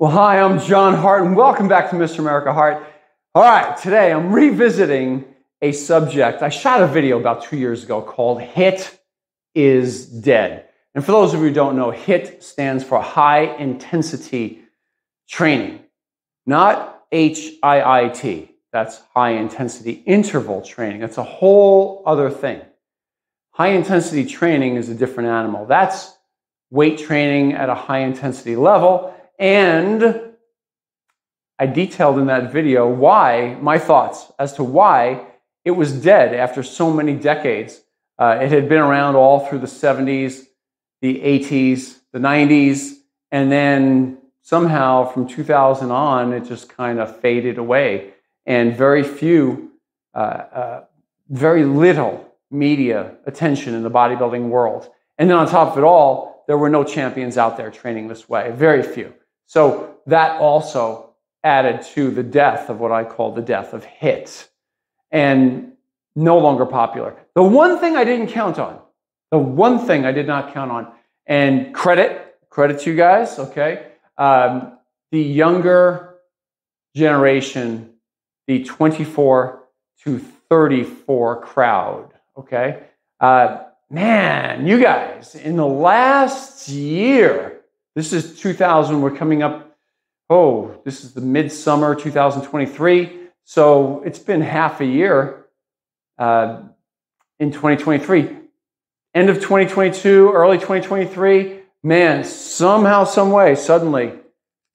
Well, hi, I'm John Hart, and welcome back to Mr. America Hart. All right, today I'm revisiting a subject. I shot a video about 2 years ago called HIIT is Dead. And for those of you who don't know, HIIT stands for High Intensity Training, not HIIT. That's High Intensity Interval Training. That's a whole other thing. High Intensity Training is a different animal. That's weight training at a high intensity level. And I detailed in that video my thoughts as to why it was dead after so many decades. It had been around all through the 70s, the 80s, the 90s, and then somehow from 2000 on, it just kind of faded away. And very little media attention in the bodybuilding world. And then on top of it all, there were no champions out there training this way, very few. So that also added to the death of what I call the death of HIIT, and no longer popular. The one thing I didn't count on, and credit to you guys, okay? The younger generation, the 24 to 34 crowd, okay? Man, you guys, in the last year, this is 2000, we're coming up, this is the midsummer 2023. So it's been half a year in 2023. End of 2022, early 2023, man, somehow, some way, suddenly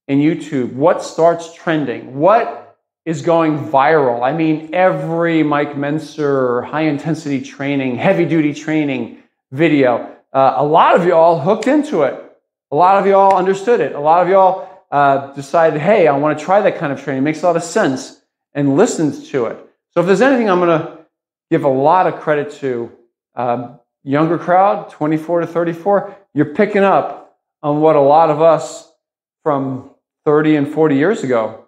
in YouTube, what starts trending? What is going viral? I mean, every Mike Menser high intensity training, heavy duty training video, a lot of y'all hooked into it. A lot of y'all understood it. A lot of y'all decided, hey, I want to try that kind of training. It makes a lot of sense, and listened to it. So if there's anything I'm going to give a lot of credit to, younger crowd, 24 to 34, you're picking up on what a lot of us from 30 and 40 years ago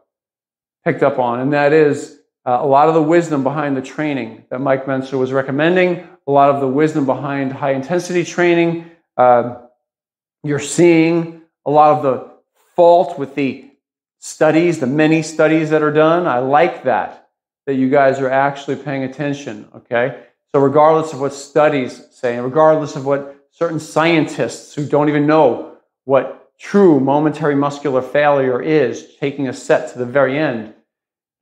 picked up on, and that is a lot of the wisdom behind the training that Mike Mentzer was recommending, a lot of the wisdom behind high intensity training. You're seeing a lot of the fault with the studies, the many studies that are done. I like that you guys are actually paying attention, okay? So regardless of what studies say, and regardless of what certain scientists who don't even know what true momentary muscular failure is, taking a set to the very end,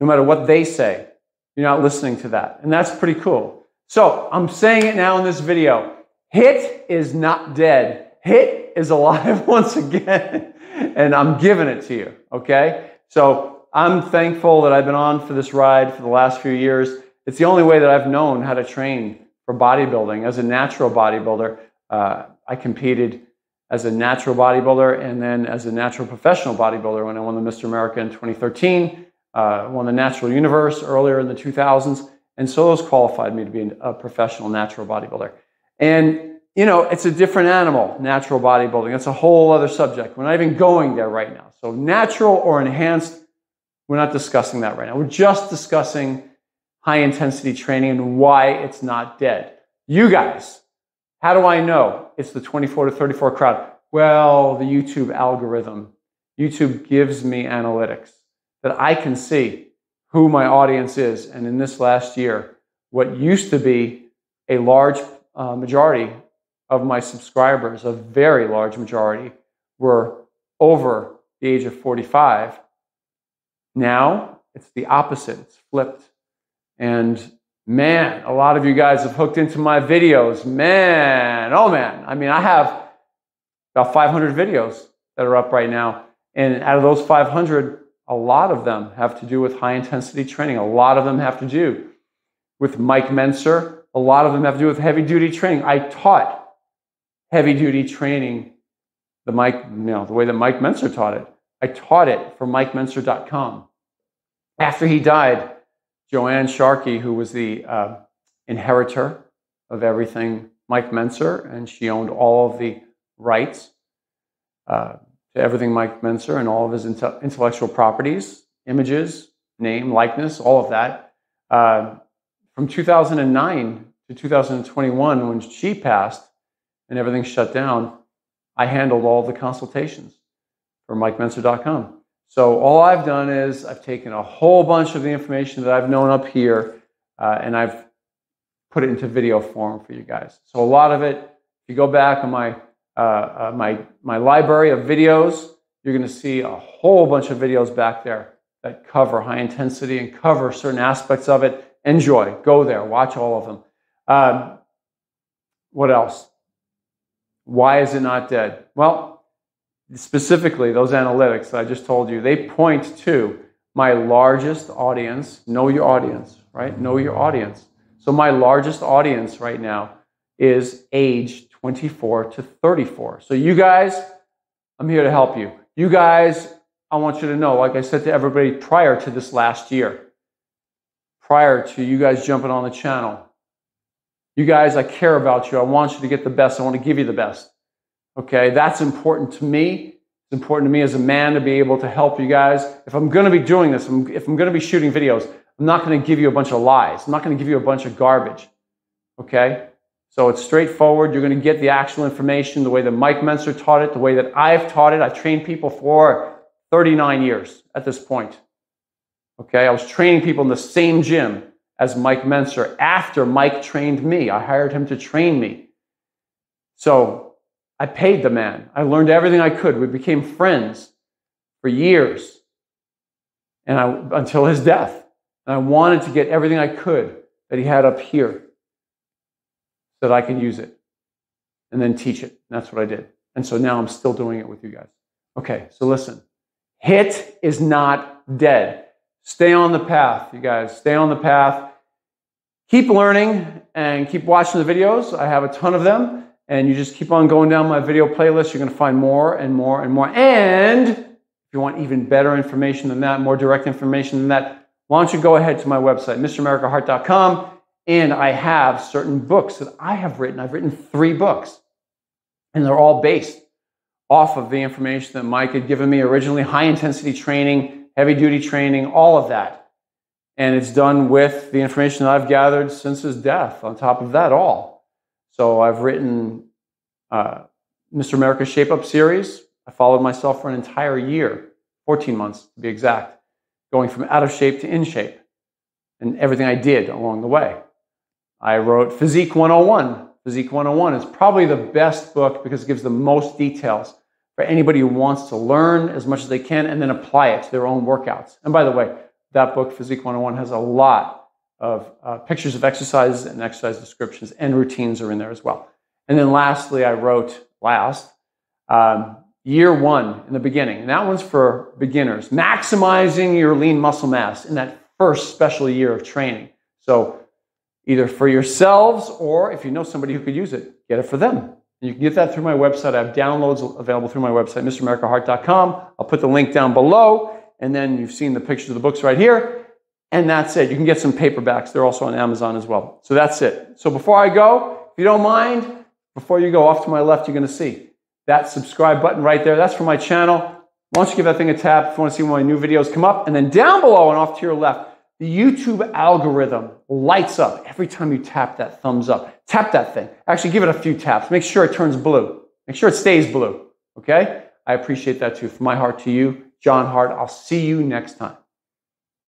no matter what they say, you're not listening to that. And that's pretty cool. So I'm saying it now in this video. HIIT is not dead. HIIT is alive once again, and I'm giving it to you, okay? So I'm thankful that I've been on for this ride for the last few years. It's the only way that I've known how to train for bodybuilding. As a natural bodybuilder, I competed as a natural bodybuilder and then as a natural professional bodybuilder when I won the Mr. America in 2013, won the Natural Universe earlier in the 2000s, and so those qualified me to be a professional natural bodybuilder. And you know, it's a different animal, natural bodybuilding. It's a whole other subject. We're not even going there right now. So natural or enhanced, we're not discussing that right now. We're just discussing high intensity training and why it's not dead. You guys, how do I know it's the 24 to 34 crowd? Well, the YouTube algorithm. YouTube gives me analytics that I can see who my audience is. And in this last year, what used to be a large majority of my subscribers, a very large majority, were over the age of 45. Now it's the opposite, it's flipped. And man, a lot of you guys have hooked into my videos. Man, oh man. I mean, I have about 500 videos that are up right now. And out of those 500, a lot of them have to do with high intensity training. A lot of them have to do with Mike Menser. A lot of them have to do with heavy duty training. I taught heavy duty training the way that Mike Mentzer taught it. I taught it for MikeMentzer.com. After he died, Joanne Sharkey, who was the inheritor of everything Mike Mentzer, and she owned all of the rights to everything Mike Mentzer and all of his intellectual properties, images, name, likeness, all of that. From 2009 to 2021, when she passed, and everything shut down, I handled all the consultations for MikeMentzer.com. So all I've done is I've taken a whole bunch of the information that I've known up here and I've put it into video form for you guys. So a lot of it, if you go back on my library of videos, you're going to see a whole bunch of videos back there that cover high intensity and cover certain aspects of it. Enjoy. Go there. Watch all of them. What else? Why is it not dead? Well, specifically, those analytics that I just told you, they point to my largest audience. Know your audience, right? Know your audience. So my largest audience right now is age 24 to 34. So you guys, I'm here to help you. You guys, I want you to know, like I said to everybody prior to this last year, prior to you guys jumping on the channel, you guys, I care about you. I want you to get the best. I want to give you the best. Okay, that's important to me. It's important to me as a man to be able to help you guys. If I'm going to be doing this, if I'm going to be shooting videos, I'm not going to give you a bunch of lies. I'm not going to give you a bunch of garbage. Okay? So it's straightforward. You're going to get the actual information the way that Mike Menser taught it, the way that I've taught it. I've trained people for 39 years at this point. Okay? I was training people in the same gym as Mike Menser after Mike trained me. I hired him to train me. So I paid the man. I learned everything I could. We became friends for years until his death. And I wanted to get everything I could that he had up here so that I could use it and then teach it. And that's what I did. And so now I'm still doing it with you guys. Okay, so listen. HIIT is not dead. Stay on the path, you guys. Stay on the path. Keep learning and keep watching the videos. I have a ton of them. And you just keep on going down my video playlist. You're going to find more and more and more. And if you want even better information than that, more direct information than that, why don't you go ahead to my website, MrAmericaHeart.com. And I have certain books that I have written. I've written 3 books. And they're all based off of the information that Mike had given me originally. High intensity training, heavy duty training, all of that. And it's done with the information that I've gathered since his death on top of that all. So I've written Mr. America Shape Up series. I followed myself for an entire year, 14 months to be exact, going from out of shape to in shape and everything I did along the way. I wrote Physique 101. Physique 101 is probably the best book because it gives the most details for anybody who wants to learn as much as they can and then apply it to their own workouts. And by the way, that book, Physique 101, has a lot of pictures of exercises and exercise descriptions, and routines are in there as well. And then lastly, I wrote year 1 in the beginning. And that one's for beginners, maximizing your lean muscle mass in that first special year of training. So either for yourselves or if you know somebody who could use it, get it for them. And you can get that through my website. I have downloads available through my website, MrAmericaHeart.com. I'll put the link down below. And then you've seen the pictures of the books right here. And that's it. You can get some paperbacks. They're also on Amazon as well. So that's it. So before I go, if you don't mind, before you go off to my left, you're going to see that subscribe button right there. That's for my channel. Why don't you give that thing a tap if you want to see when my new videos come up. And then down below and off to your left, the YouTube algorithm lights up every time you tap that thumbs up. Tap that thing. Actually, give it a few taps. Make sure it turns blue. Make sure it stays blue. Okay? I appreciate that too. From my heart to you, John Hart. I'll see you next time.